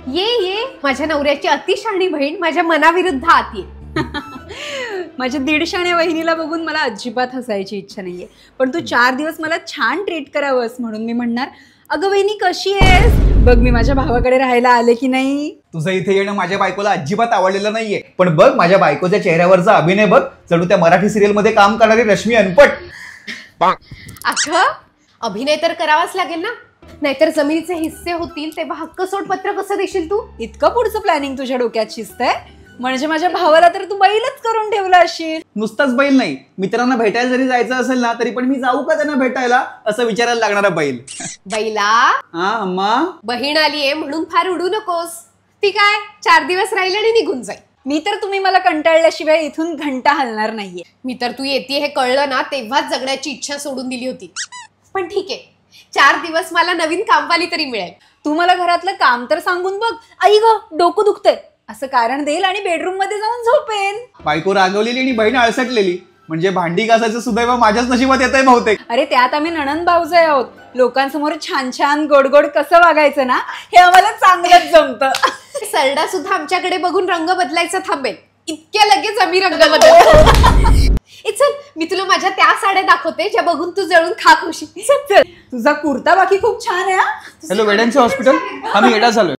ये ये माझ्या नवऱ्याची अतिशहाणी बहीण माझ्या मनाविरुद्ध आतीये. माझ्या दीडशाण्या वहिनीला बघून मला अजिबात हसायची इच्छा नाहीये, पण तू 4 दिवस मला छान ट्रीट करावंस म्हणून मी म्हणणार, अगं वहिनी कशी आहेस, बघ मी माझ्या भावाकडे राहायला आले की नाही. तुझं इथे येणं माझ्या बायकोला अजिबात आवडलेलं नाहीये, पण बघ माझ्या बायकोच्या चेहऱ्यावरचा अभिनय बघ, जणू त्या मराठी सिरियल मध्ये काम करणारी रश्मी अनपट. अगं अभिनय तर करावाच लागेल ना, नाहीतर जमिनीचे हिस्से होतील तेव्हा हक्क सोड पत्र कसं देशील तू? इतकं पुढचं प्लॅनिंग तुझ्या डोक्यात शिजतंय, म्हणजे माझ्या भावाला तर तू बैलच करून ठेवला असशील. नुसताच बैल नाही, मित्रांना भेटायला जरी जायचं असेल ना तरी पण मी जाऊ का त्यांना भेटायला असं विचारायला लागणारा बैल. बैला हा अम्मा, बहीण आलीये म्हणून फार उडू नकोस. ती काय 4 दिवस राहील आणि निघून जाईल. मी तर तुम्ही मला कंटाळल्याशिवाय इथून घंटा हलणार नाहीये. मी तर तू येते हे कळलं ना तेव्हाच जगण्याची इच्छा सोडून दिली होती. पण ठीक आहे, 4 दिवस मला नवीन कामवाली तरी मिळेल. तू मला घरातलं काम तर सांगून बघ, आई ग डोकं दुखतंय असं कारण देईल आणि बेडरूम मध्ये जाऊन झोपेन. बायको रागवलेली आणि बहीण अळसटलेली, म्हणजे भांडी घासायचं सुदैव माझ्याच नशिबात येतंय बहुतेक. अरे त्यात आम्ही नणंद भाऊजे आहोत, लोकांसमोर छान छान गोड गोड कसं वागायचं ना हे आम्हाला चांगलंच जमतं. सरडा सुद्धा आमच्याकडे बघून रंग बदलायचा थांबेल, इतक्या लगेच आम्ही रंग बदलतो. चल मी तुला माझ्या त्या साड्या दाखवते ज्या बघून तू जळून खाक होशील. चल तुझा कुर्ता बाकी खूप छान आहे. हॅलो वेड्यांचं हॉस्पिटल, आम्ही येडा झालोय.